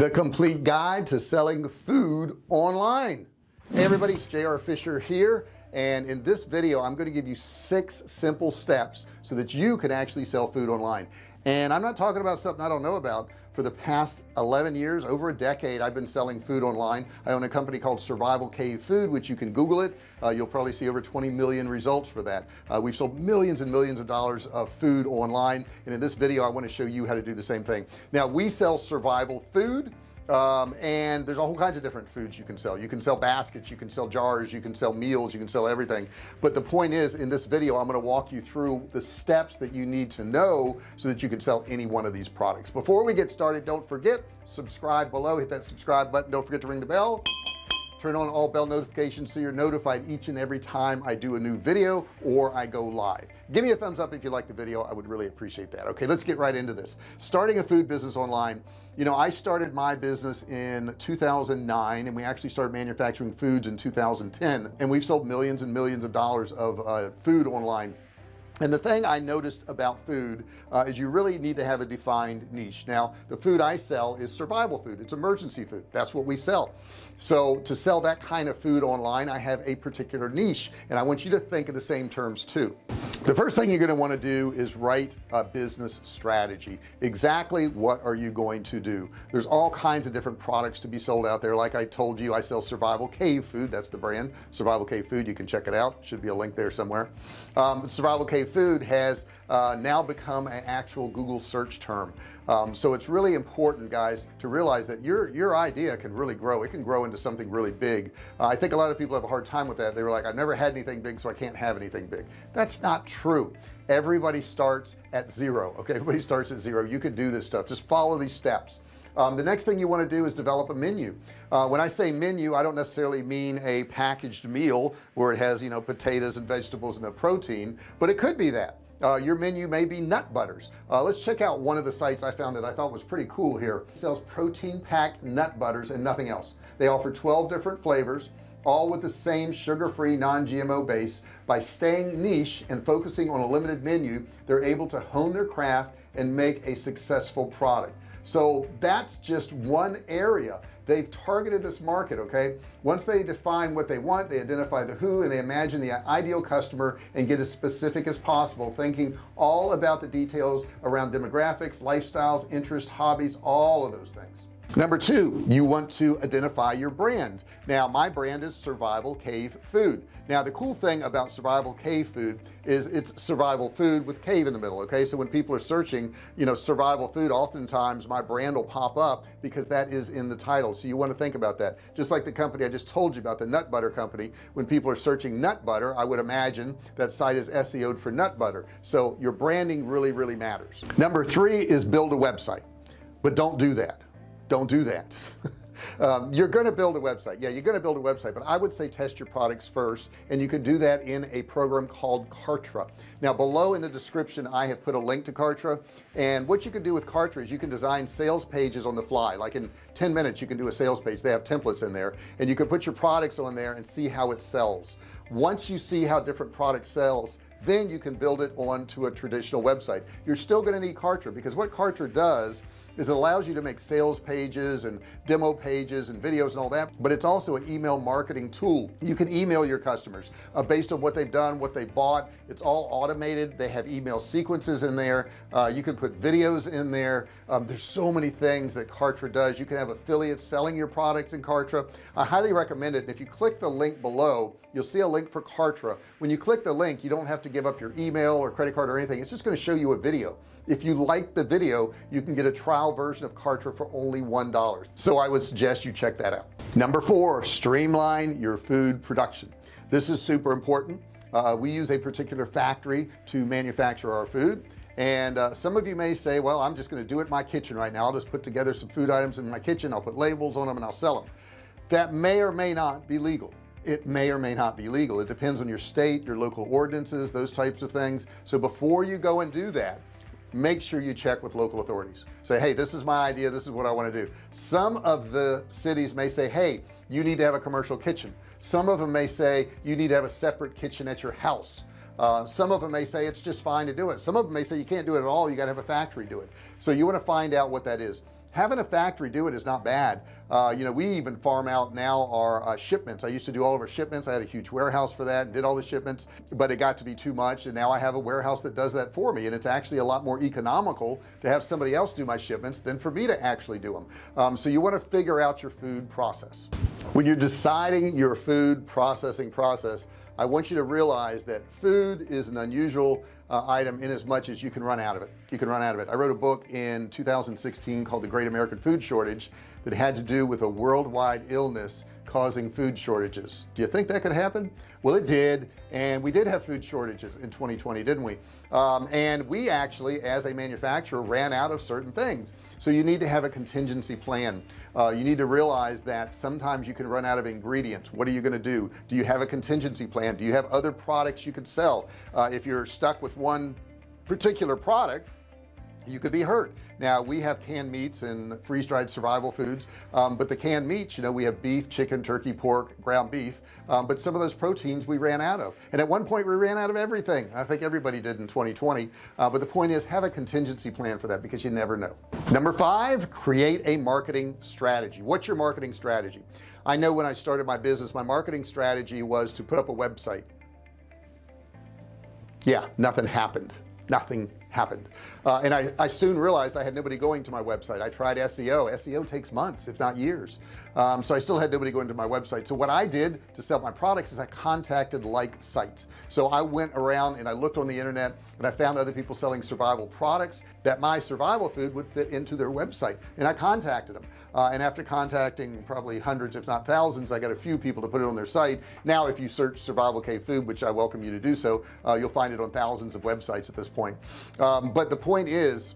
The complete guide to selling food online. Hey everybody, JR Fisher here, and in this video I'm going to give you 6 simple steps so that you can actually sell food online. And I'm not talking about something I don't know about. For the past 11 years, over a decade, I've been selling food online. I own a company called Survival Cave Food, which you can Google it. You'll probably see over 20 million results for that. We've sold millions and millions of dollars of food online, and in this video I want to show you how to do the same thing. Now we sell survival food, and there's all kinds of different foods you can sell. You can sell baskets, you can sell jars, you can sell meals, you can sell everything. But the point is, in this video I'm going to walk you through the steps that you need to know so that you can sell any one of these products. Before we get started, don't forget, subscribe below, hit that subscribe button, don't forget to ring the bell, turn on all bell notifications so you're notified each and every time I do a new video or I go live. Give me a thumbs up if you like the video. I would really appreciate that. Okay, let's get right into this. Starting a food business online. You know, I started my business in 2009, and we actually started manufacturing foods in 2010, and we've sold millions and millions of dollars of food online. And the thing I noticed about food is you really need to have a defined niche. Now the food I sell is survival food. It's emergency food. That's what we sell. So to sell that kind of food online, I have a particular niche, and I want you to think of the same terms too. The first thing you're going to want to do is write a business strategy. Exactly what are you going to do? There's all kinds of different products to be sold out there. Like I told you, I sell Survival Cave Food. That's the brand, Survival Cave Food. You can check it out. Should be a link there somewhere. Survival Cave Food has now become an actual Google search term. So it's really important, guys, to realize that your idea can really grow. It can grow into something really big. I think a lot of people have a hard time with that. They were like, I've never had anything big, so I can't have anything big. That's not true. Everybody starts at zero. Okay, everybody starts at zero. You can do this stuff. Just follow these steps. The next thing you want to do is develop a menu. When I say menu, I don't necessarily mean a packaged meal where it has, you know, potatoes and vegetables and a protein, but it could be that. Your menu may be nut butters. Let's check out one of the sites I found that I thought was pretty cool here. It sells protein packed nut butters and nothing else. They offer 12 different flavors, all with the same sugar-free non-GMO base. By staying niche and focusing on a limited menu, they're able to hone their craft and make a successful product. So that's just one area. They've targeted this market. Okay, once they define what they want, they identify the who, and they imagine the ideal customer and get as specific as possible, thinking all about the details around demographics, lifestyles, interests, hobbies, all of those things. Number 2, you want to identify your brand. Now my brand is Survival Cave Food. Now the cool thing about Survival Cave Food is it's survival food with cave in the middle. Okay, so when people are searching, you know, survival food, oftentimes my brand will pop up because that is in the title. So you want to think about that. Just like the company I just told you about, the nut butter company, when people are searching nut butter, I would imagine that site is SEO'd for nut butter. So your branding really matters. Number 3 is build a website, but don't do that. Don't do that. You're going to build a website. Yeah, you're going to build a website, but I would say test your products first, and you can do that in a program called Kartra. Now below in the description I have put a link to Kartra, and what you can do with Kartra is you can design sales pages on the fly. Like in 10 minutes you can do a sales page. They have templates in there, and you can put your products on there and see how it sells. Once you see how different products sells, then you can build it onto a traditional website. You're still going to need Kartra, because what Kartra does is it allows you to make sales pages and demo pages and videos and all that, but it's also an email marketing tool. You can email your customers based on what they've done, what they bought. It's all automated. They have email sequences in there. You can put videos in there. There's so many things that Kartra does. You can have affiliates selling your products in Kartra. I highly recommend it. And if you click the link below, you'll see a link for Kartra. When you click the link, you don't have to give up your email or credit card or anything. It's just going to show you a video. If you like the video, you can get a trial version of Kartra for only $1. So I would suggest you check that out. Number 4, streamline your food production. This is super important. We use a particular factory to manufacture our food, and some of you may say, well, I'm just going to do it in my kitchen right now. I'll just put together some food items in my kitchen, I'll put labels on them, and I'll sell them. That may or may not be legal. It may or may not be legal. It depends on your state, your local ordinances, those types of things. So before you go and do that, make sure you check with local authorities. Say, hey, this is my idea, this is what I want to do. Some of the cities may say, hey, you need to have a commercial kitchen. Some of them may say you need to have a separate kitchen at your house. Some of them may say it's just fine to do it. Some of them may say you can't do it at all, you got to have a factory do it. So you want to find out what that is. having a factory do it is not bad. You know, we even farm out now our shipments. I used to do all of our shipments. I had a huge warehouse for that and did all the shipments, but it got to be too much, and now I have a warehouse that does that for me, and it's actually a lot more economical to have somebody else do my shipments than for me to actually do them. So you want to figure out your food process. When you're deciding your food processing process, I want you to realize that food is an unusual item in as much as you can run out of it. You can run out of it. I wrote a book in 2016 called The Great American Food Shortage that had to do with a worldwide illness causing food shortages. Do you think that could happen? Well, it did, and we did have food shortages in 2020, didn't we? And we actually, as a manufacturer, ran out of certain things. So you need to have a contingency plan. You need to realize that sometimes you can run out of ingredients. What are you going to do? Do you have a contingency plan? Do you have other products you could sell? If you're stuck with one particular product, you could be hurt. Now we have canned meats and freeze-dried survival foods, but the canned meats, you know, we have beef, chicken, turkey, pork, ground beef, but some of those proteins we ran out of, and at one point we ran out of everything. I think everybody did in 2020, but the point is, have a contingency plan for that, because you never know. Number 5, create a marketing strategy. What's your marketing strategy? I know when I started my business, my marketing strategy was to put up a website. Yeah, nothing happened. Nothing happened, and I soon realized I had nobody going to my website. I tried SEO takes months, if not years, so I still had nobody going to my website. So what I did to sell my products is I contacted like sites. So I went around and I looked on the internet, and I found other people selling survival products that my survival food would fit into their website, and I contacted them, and after contacting probably hundreds if not thousands, I got a few people to put it on their site. Now if you search survival cave food, which I welcome you to do so, you'll find it on thousands of websites at this point. But the point is,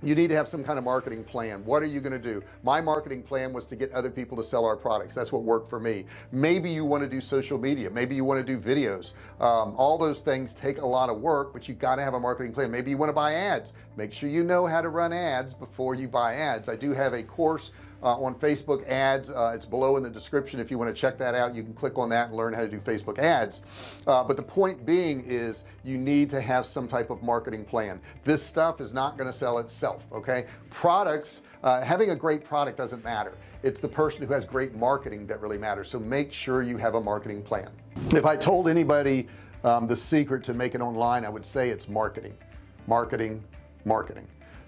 you need to have some kind of marketing plan. What are you going to do? My marketing plan was to get other people to sell our products. That's what worked for me. Maybe you want to do social media, maybe you want to do videos. All those things take a lot of work, but you got to have a marketing plan. Maybe you want to buy ads. Make sure you know how to run ads before you buy ads. I do have a course on Facebook ads. It's below in the description. If you want to check that out, you can click on that and learn how to do Facebook ads. But the point being is, you need to have some type of marketing plan. This stuff is not going to sell itself. Okay, products, having a great product doesn't matter. It's the person who has great marketing that really matters. So make sure you have a marketing plan. If I told anybody the secret to making online, I would say it's marketing.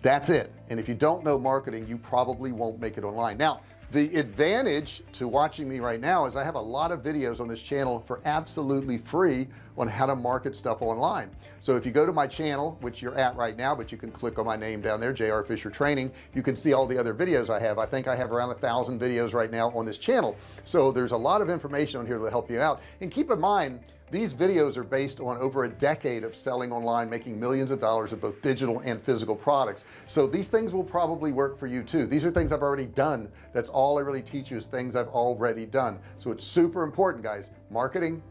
That's it. And if you don't know marketing, you probably won't make it online. Now the advantage to watching me right now is I have a lot of videos on this channel for absolutely free on how to market stuff online. So if you go to my channel, which you're at right now, but you can click on my name down there, JR Fisher Training, you can see all the other videos I have. I think I have around 1,000 videos right now on this channel. So there's a lot of information on here to help you out. And keep in mind, these videos are based on over a decade of selling online, making millions of dollars of both digital and physical products. So these things will probably work for you too. These are things I've already done. That's all I really teach you, is things I've already done. So it's super important, guys. Marketing.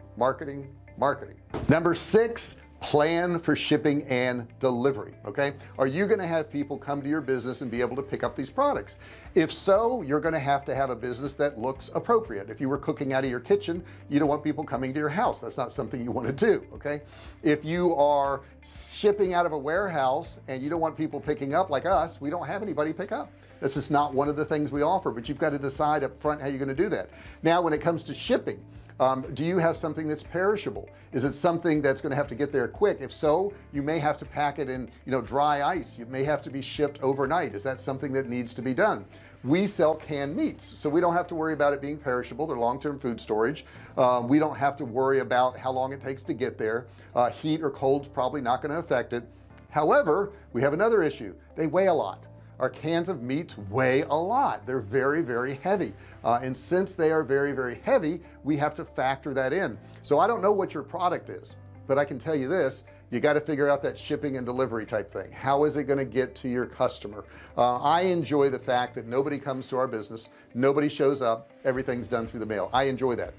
Number 6, plan for shipping and delivery. Okay, are you going to have people come to your business and be able to pick up these products? If so, you're going to have a business that looks appropriate. If you were cooking out of your kitchen, you don't want people coming to your house. That's not something you want to do. Okay, if you are shipping out of a warehouse and you don't want people picking up, like us, we don't have anybody pick up. This is not one of the things we offer, but you've got to decide up front how you're going to do that. Now when it comes to shipping, do you have something that's perishable? Is it something that's going to have to get there quick? If so, you may have to pack it in, you know, dry ice. You may have to be shipped overnight. Is that something that needs to be done? We sell canned meats, so we don't have to worry about it being perishable. They're long-term food storage. We don't have to worry about how long it takes to get there. Heat or cold's probably not going to affect it. However, we have another issue. They weigh a lot. Our cans of meats weigh a lot. They're very, very heavy, and since they are very, very heavy, we have to factor that in. So I don't know what your product is, but I can tell you this: you got to figure out that shipping and delivery type thing. How is it going to get to your customer? I enjoy the fact that nobody comes to our business, nobody shows up, everything's done through the mail. I enjoy that.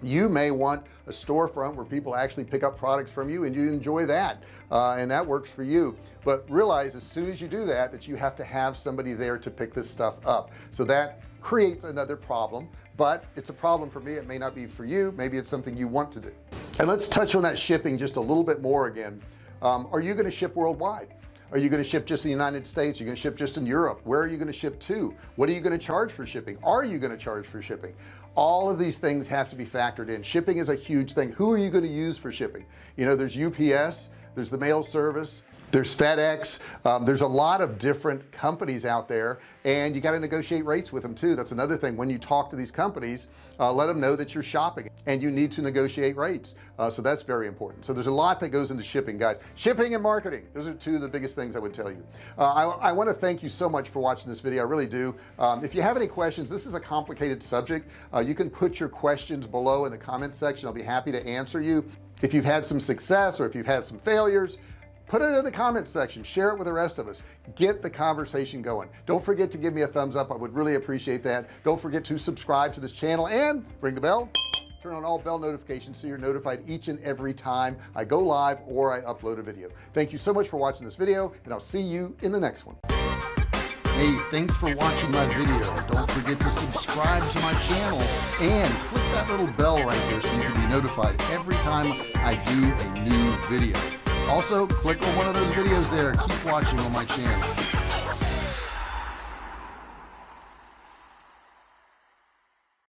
You may want a storefront where people actually pick up products from you, and you enjoy that, and that works for you. But realize as soon as you do that, that you have to have somebody there to pick this stuff up. So that creates another problem, but it's a problem for me. It may not be for you. Maybe it's something you want to do. And let's touch on that shipping just a little bit more again. Are you going to ship worldwide? Are you going to ship just in the United States? Are you going to ship just in Europe? Where are you going to ship to? What are you going to charge for shipping? Are you going to charge for shipping? All of these things have to be factored in. Shipping is a huge thing. Who are you going to use for shipping? You know, there's UPS, there's the mail service, there's FedEx, there's a lot of different companies out there, and you got to negotiate rates with them too. That's another thing. When you talk to these companies, let them know that you're shopping and you need to negotiate rates, so that's very important. So there's a lot that goes into shipping, guys. Shipping and marketing, those are two of the biggest things I would tell you. I want to thank you so much for watching this video. I really do. If you have any questions, this is a complicated subject. You can put your questions below in the comment section. I'll be happy to answer you. If you've had some success or if you've had some failures, put it in the comments section, share it with the rest of us, get the conversation going. Don't forget to give me a thumbs up. I would really appreciate that. Don't forget to subscribe to this channel and ring the bell, turn on all bell notifications so you're notified each and every time I go live or I upload a video. Thank you so much for watching this video, and I'll see you in the next one. Hey, thanks for watching my video. Don't forget to subscribe to my channel and click that little bell right there so you can be notified every time I do a new video. Also, click on one of those videos there. Keep watching on my channel.